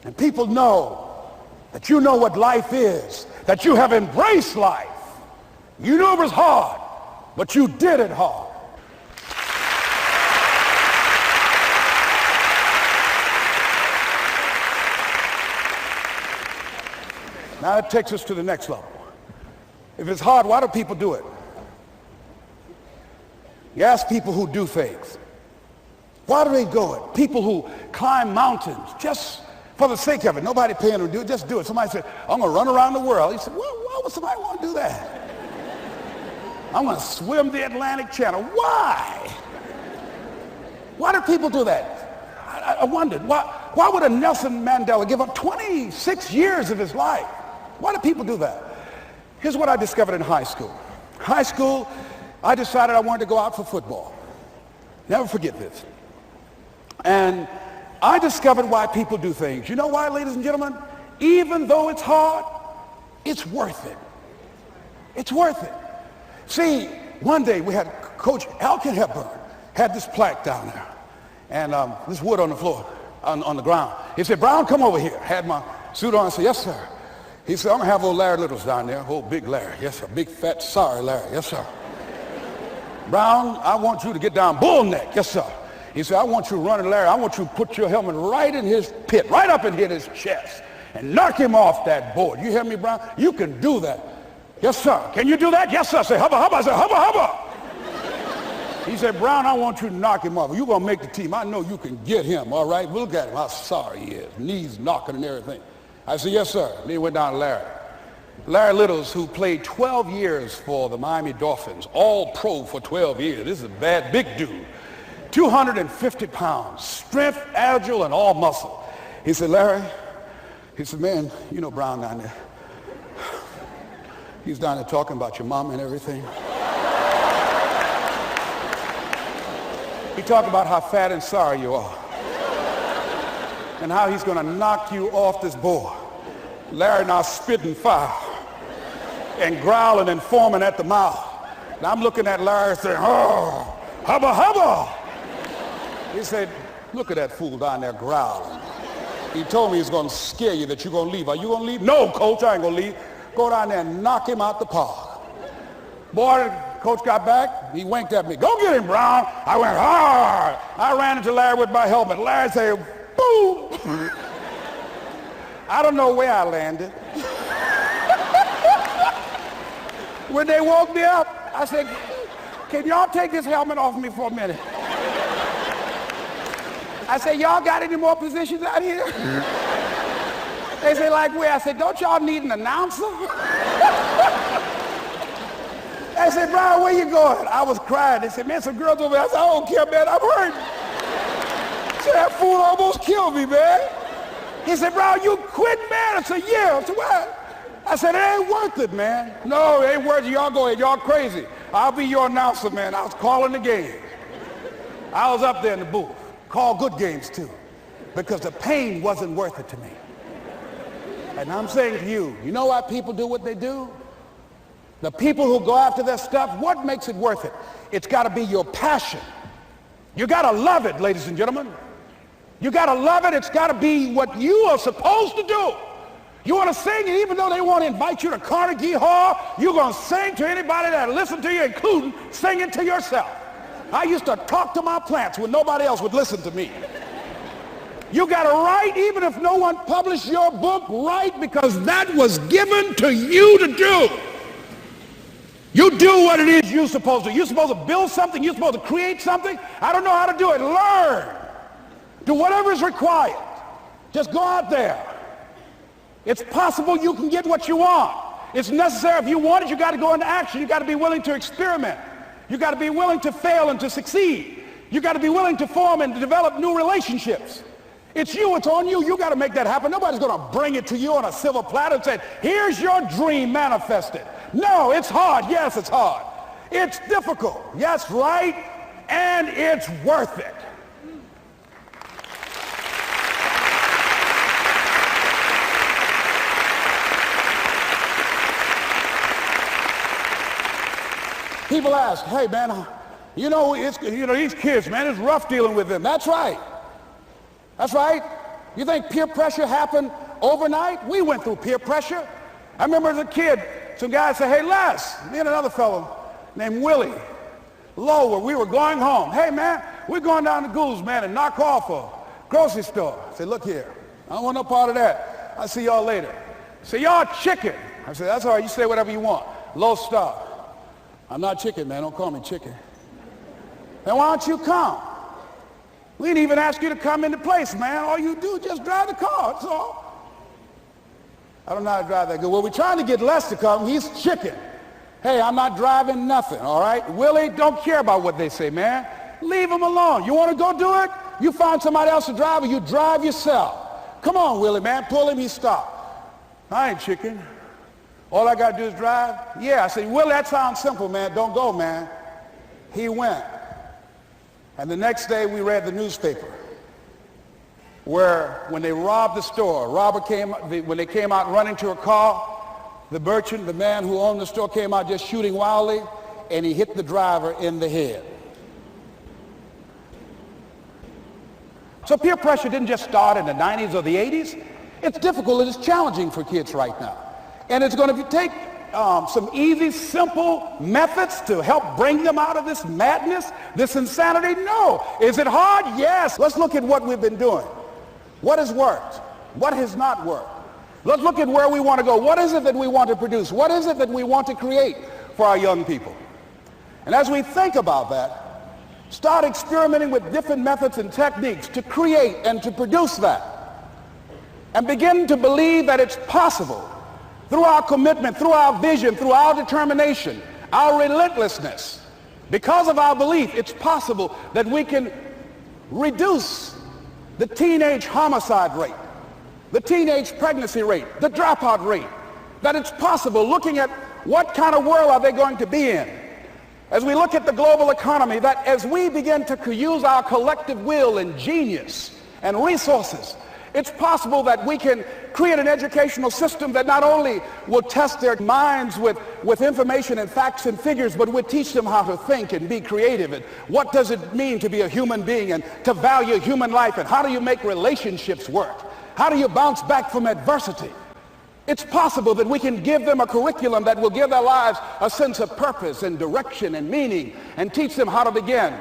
And people know that you know what life is, that you have embraced life. You knew it was hard, but you did it hard. Now that takes us to the next level. If it's hard, why do people do it? You ask people who do things. Why do they go it? People who climb mountains just for the sake of it. Nobody paying them to do it, just do it. Somebody said, I'm going to run around the world. He said, why would somebody want to do that? I'm going to swim the Atlantic Channel. Why? Why do people do that? I wondered, why would a Nelson Mandela give up 26 years of his life? Why do people do that? Here's what I discovered in high school. High school, I decided I wanted to go out for football. Never forget this. And I discovered why people do things. You know why, ladies and gentlemen? Even though it's hard, it's worth it. It's worth it. See, one day we had Coach Alkin Hepburn had this plaque down there. And this wood on the floor, on the ground. He said, Brown, come over here. Had my suit on. I said, yes, sir. He said, I'm going to have old Larry Littles down there. Old big Larry. Yes, sir. Big, fat, sorry Larry. Yes, sir. Brown, I want you to get down bull neck. Yes, sir. He said, I want you running Larry. I want you to put your helmet right in his pit, right up in his chest, and knock him off that board. You hear me, Brown? You can do that. Yes, sir. Can you do that? Yes, sir. I said, hubba, hubba. I said, hubba, hubba. He said, Brown, I want you to knock him off. You're going to make the team. I know you can get him, all right? Look at him, how sorry he is. Knees knocking and everything. I said, yes, sir. Then he went down to Larry. Larry Littles, who played 12 years for the Miami Dolphins, all pro for 12 years. This is a bad, big dude. 250 pounds, strength, agile, and all muscle. He said, Larry, he said, man, you know Brown down there. He's down there talking about your mama and everything. He talked about how fat and sorry you are and how he's going to knock you off this board. Larry now spitting fire and growling and foaming at the mouth. And I'm looking at Larry saying, oh, hubba, hubba. He said, look at that fool down there growling. He told me he's going to scare you that you're going to leave. Are you going to leave? No, coach, I ain't going to leave. Go down there and knock him out the park. Boy, coach got back. He winked at me. Go get him, Brown. I went hard. I ran into Larry with my helmet. Larry said, boom. I don't know where I landed. When they woke me up, I said, can y'all take this helmet off me for a minute? I said, y'all got any more positions out here? They say, like where? I said, don't y'all need an announcer? I said, Brian, where you going? I was crying. They said, man, some girls over there. I said, I don't care, man, I'm hurt. So that fool almost killed me, man. He said, Brian, you quit, man? I said, yeah. I said, what? I said, it ain't worth it, man. No, it ain't worth it. Y'all go ahead. Y'all crazy. I'll be your announcer, man. I was calling the game. I was up there in the booth. Call good games, too, because the pain wasn't worth it to me. And I'm saying to you, you know why people do what they do? The people who go after their stuff, what makes it worth it? It's got to be your passion. You got to love it, ladies and gentlemen. You got to love it. It's got to be what you are supposed to do. You want to sing, and even though they want to invite you to Carnegie Hall, you're going to sing to anybody that listen to you, including singing to yourself. I used to talk to my plants when nobody else would listen to me. You got to write, even if no one published your book, write, because that was given to you to do. You do what it is you're supposed to. You're supposed to build something. You're supposed to create something. I don't know how to do it. Learn. Do whatever is required. Just go out there. It's possible you can get what you want. It's necessary. If you want it, you got to go into action. You got to be willing to experiment. You got to be willing to fail and to succeed. You got to be willing to form and to develop new relationships. It's you. It's on you. You got to make that happen. Nobody's going to bring it to you on a silver platter and say, here's your dream manifested. No, it's hard. Yes, it's hard. It's difficult. Yes, right. And it's worth it. People ask, hey, man, these kids, man, it's rough dealing with them. That's right. That's right. You think peer pressure happened overnight? We went through peer pressure. I remember as a kid, some guys said, hey, Les, me and another fellow named Willie Lower, we were going home. Hey, man, we're going down to Gould's, man, and knock off a grocery store. I said, look here, I don't want no part of that. I'll see y'all later. Say, y'all chicken. I said, that's all right, you say whatever you want. Low star. I'm not chicken, man. Don't call me chicken. Then why don't you come? We didn't even ask you to come into place, man. All you do is just drive the car, that's all. I don't know how to drive that good. Well, we're trying to get Les to come. He's chicken. Hey, I'm not driving nothing, all right? Willie, don't care about what they say, man. Leave him alone. You want to go do it? You find somebody else to drive, or you drive yourself. Come on, Willie, man. Pull him, he stopped. I ain't chicken. All I got to do is drive? Yeah. I said, Willie, that sounds simple, man. Don't go, man. He went. And the next day we read the newspaper where when they robbed the store, when they came out running to a car, the merchant, the man who owned the store, came out just shooting wildly, and he hit the driver in the head. So peer pressure didn't just start in the 90s or the 80s. It's difficult and it's challenging for kids right now. And it's going to take some easy, simple methods to help bring them out of this madness, this insanity? No. Is it hard? Yes. Let's look at what we've been doing. What has worked? What has not worked? Let's look at where we want to go. What is it that we want to produce? What is it that we want to create for our young people? And as we think about that, start experimenting with different methods and techniques to create and to produce that. And begin to believe that it's possible through our commitment, through our vision, through our determination, our relentlessness. Because of our belief, it's possible that we can reduce the teenage homicide rate, the teenage pregnancy rate, the dropout rate. That it's possible, looking at what kind of world are they going to be in. As we look at the global economy, that as we begin to use our collective will and genius and resources, it's possible that we can create an educational system that not only will test their minds with information and facts and figures, but will teach them how to think and be creative, and what does it mean to be a human being and to value human life, and how do you make relationships work? How do you bounce back from adversity? It's possible that we can give them a curriculum that will give their lives a sense of purpose and direction and meaning, and teach them how to begin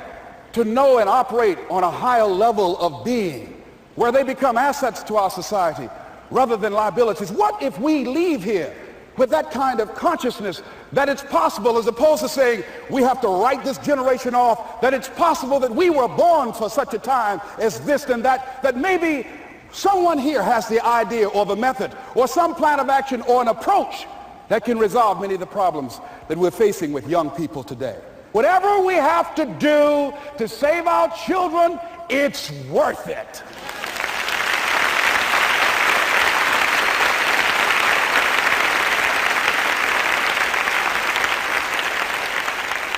to know and operate on a higher level of being, where they become assets to our society, rather than liabilities? What if we leave here with that kind of consciousness that it's possible, as opposed to saying we have to write this generation off, that it's possible that we were born for such a time as this and that, that maybe someone here has the idea or the method or some plan of action or an approach that can resolve many of the problems that we're facing with young people today. Whatever we have to do to save our children, it's worth it.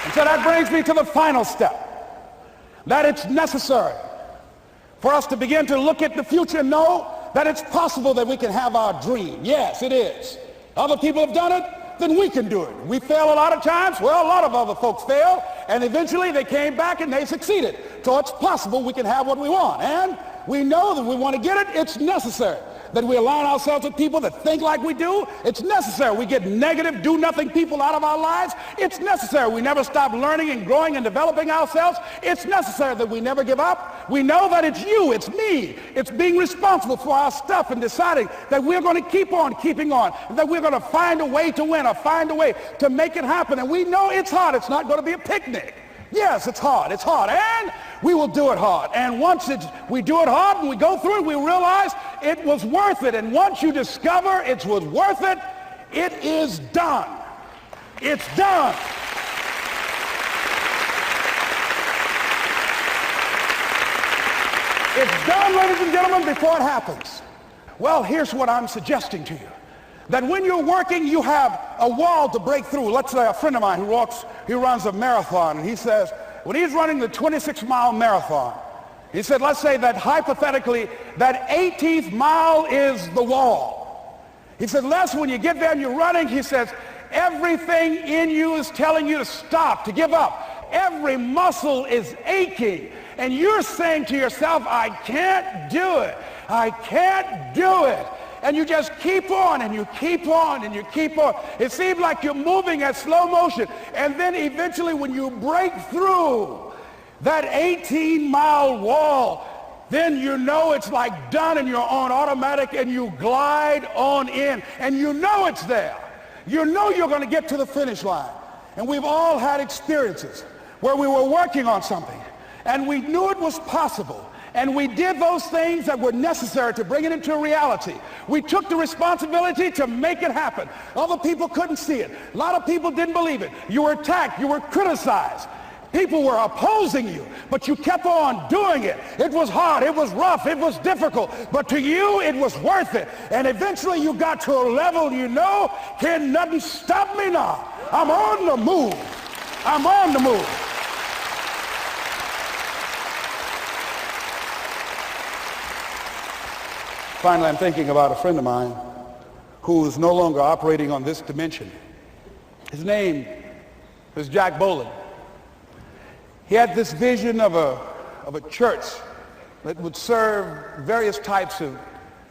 And so that brings me to the final step, that it's necessary for us to begin to look at the future and know that it's possible that we can have our dream. Yes, it is. Other people have done it, then we can do it. We fail a lot of times. Well, a lot of other folks fail, and eventually they came back and they succeeded. So it's possible we can have what we want. And we know that we want to get it. It's necessary that we align ourselves with people that think like we do. It's necessary we get negative, do-nothing people out of our lives. It's necessary we never stop learning and growing and developing ourselves. It's necessary that we never give up. We know that it's you, it's me. It's being responsible for our stuff and deciding that we're going to keep on keeping on, that we're going to find a way to win or find a way to make it happen. And we know it's hard. It's not going to be a picnic. Yes, it's hard, and we will do it hard. And once we do it hard and we go through it, we realize it was worth it. And once you discover it was worth it, it is done. It's done. It's done, ladies and gentlemen, before it happens. Well, here's what I'm suggesting to you. That when you're working, you have a wall to break through. Let's say a friend of mine who runs a marathon, and he says, when he's running the 26-mile marathon, he said, let's say that hypothetically, that 18th mile is the wall. He said, Les, when you get there and you're running, he says, everything in you is telling you to stop, to give up. Every muscle is aching, and you're saying to yourself, I can't do it. I can't do it. And you just keep on and you keep on and you keep on. It seems like you're moving at slow motion. And then eventually when you break through that 18-mile wall, then you know it's like done and you're on automatic and you glide on in. And you know it's there. You know you're going to get to the finish line. And we've all had experiences where we were working on something and we knew it was possible. And we did those things that were necessary to bring it into a reality. We took the responsibility to make it happen. Other people couldn't see it. A lot of people didn't believe it. You were attacked. You were criticized. People were opposing you, but you kept on doing it. It was hard. It was rough. It was difficult. But to you, it was worth it. And eventually you got to a level you know, can nothing stop me now. I'm on the move. I'm on the move. Finally, I'm thinking about a friend of mine who is no longer operating on this dimension. His name is Jack Boland. He had this vision of a church that would serve various types of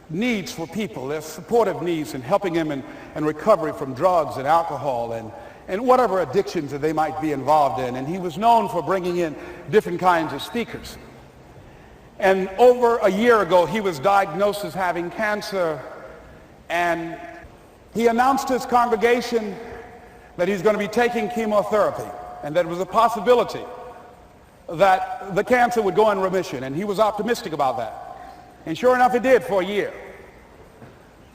needs for people, their supportive needs and helping them in recovery from drugs and alcohol and whatever addictions that they might be involved in. And he was known for bringing in different kinds of speakers. And over a year ago, he was diagnosed as having cancer, and he announced to his congregation that he's going to be taking chemotherapy, and that it was a possibility that the cancer would go in remission, and he was optimistic about that. And sure enough, it did for a year.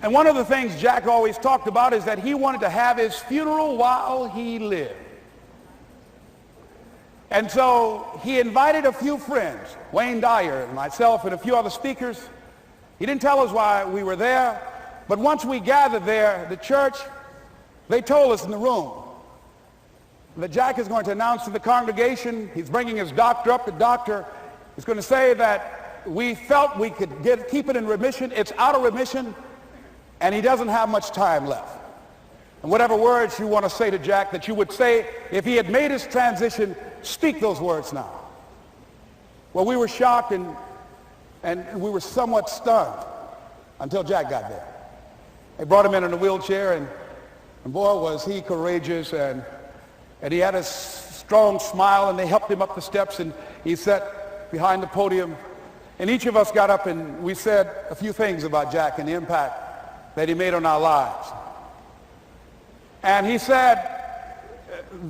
And one of the things Jack always talked about is that he wanted to have his funeral while he lived. And so he invited a few friends, Wayne Dyer and myself and a few other speakers. He didn't tell us why we were there, but once we gathered there, the church, they told us in the room that Jack is going to announce to the congregation, he's bringing his doctor up. The doctor is going to say that we felt we could keep it in remission. It's out of remission, and he doesn't have much time left. And whatever words you want to say to Jack that you would say if he had made his transition, speak those words now. Well, we were shocked and we were somewhat stunned until Jack got there. They brought him in a wheelchair, and boy, was he courageous, and he had a strong smile, and they helped him up the steps, and he sat behind the podium, And each of us got up and we said a few things about Jack and the impact that he made on our lives. And he said,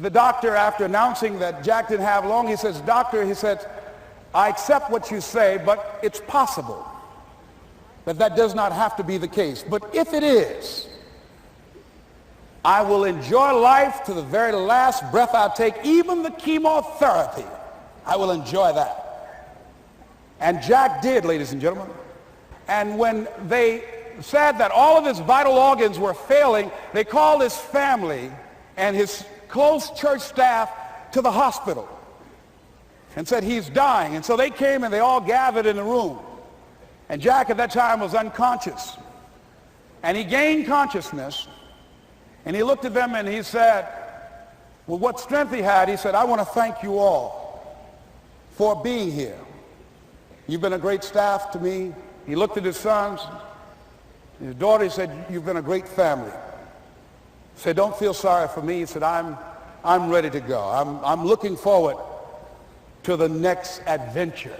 the doctor, after announcing that Jack didn't have long, he says, "Doctor," he said, "I accept what you say, but it's possible that does not have to be the case. But if it is, I will enjoy life to the very last breath I take, even the chemotherapy. I will enjoy that." And Jack did, ladies and gentlemen. And when they said that all of his vital organs were failing, they called his family and his close church staff to the hospital and said, "He's dying." And so they came and they all gathered in the room. And Jack at that time was unconscious. And he gained consciousness. And he looked at them and he said, with what strength he had, he said, "I want to thank you all for being here. You've been a great staff to me." He looked at his sons, his daughter. He said, "You've been a great family." He said, "Don't feel sorry for me." He said, I'm ready to go. I'm looking forward to the next adventure."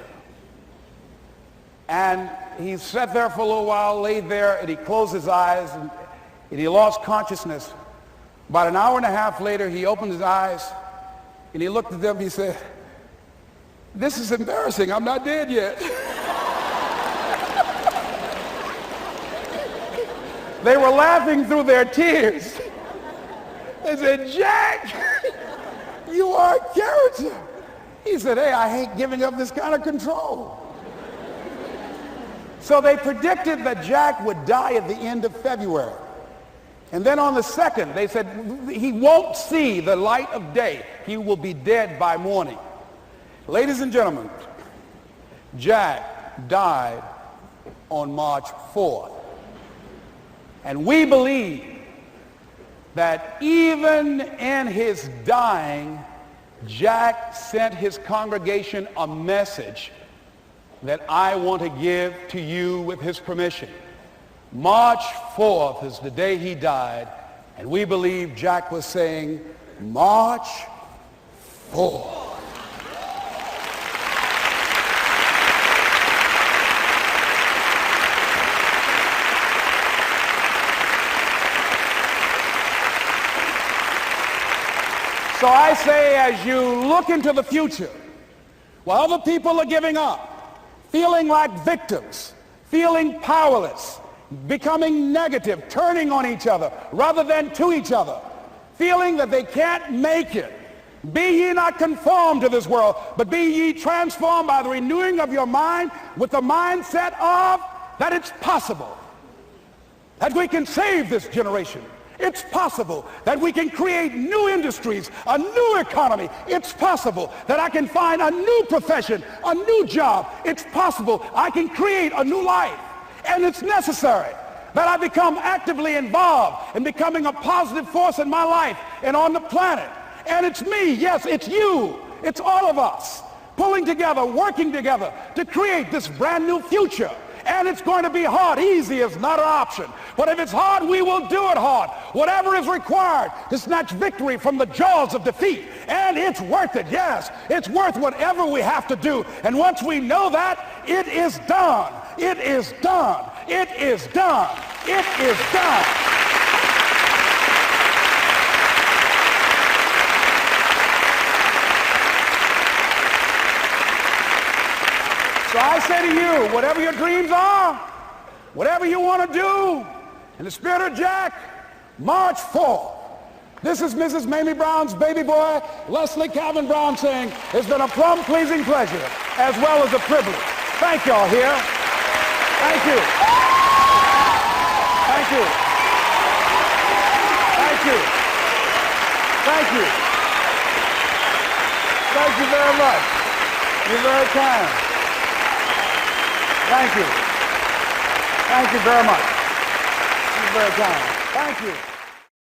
And he sat there for a little while, laid there, and he closed his eyes, and he lost consciousness. About an hour and a half later, he opened his eyes, and he looked at them. He said, "This is embarrassing. I'm not dead yet." They were laughing through their tears. They said, "Jack, you are a character." He said, "Hey, I hate giving up this kind of control." So they predicted that Jack would die at the end of February. And then on the 2nd, they said, "He won't see the light of day. He will be dead by morning." Ladies and gentlemen, Jack died on March 4th. And we believe that even in his dying, Jack sent his congregation a message that I want to give to you with his permission. March 4th is the day he died, and we believe Jack was saying, "March 4th." So I say, as you look into the future, while other people are giving up, feeling like victims, feeling powerless, becoming negative, turning on each other rather than to each other, feeling that they can't make it, be ye not conformed to this world, but be ye transformed by the renewing of your mind with the mindset of that it's possible that we can save this generation. It's possible that we can create new industries, a new economy. It's possible that I can find a new profession, a new job. It's possible I can create a new life. And it's necessary that I become actively involved in becoming a positive force in my life and on the planet. And it's me, yes, it's you, it's all of us, pulling together, working together to create this brand new future. And it's going to be hard. Easy is not an option. But if it's hard, we will do it hard. Whatever is required to snatch victory from the jaws of defeat. And it's worth it, yes. It's worth whatever we have to do. And once we know that, it is done. It is done. It is done. It is done. So I say to you, whatever your dreams are, whatever you want to do, in the spirit of Jack, March 4th. This is Mrs. Mamie Brown's baby boy, Leslie Calvin Brown, saying, "It's been a plum-pleasing pleasure as well as a privilege." Thank y'all here. Thank you. Thank you. Thank you. Thank you. Thank you very much. You're very kind. Thank you. Thank you very much. You're very kind. Thank you.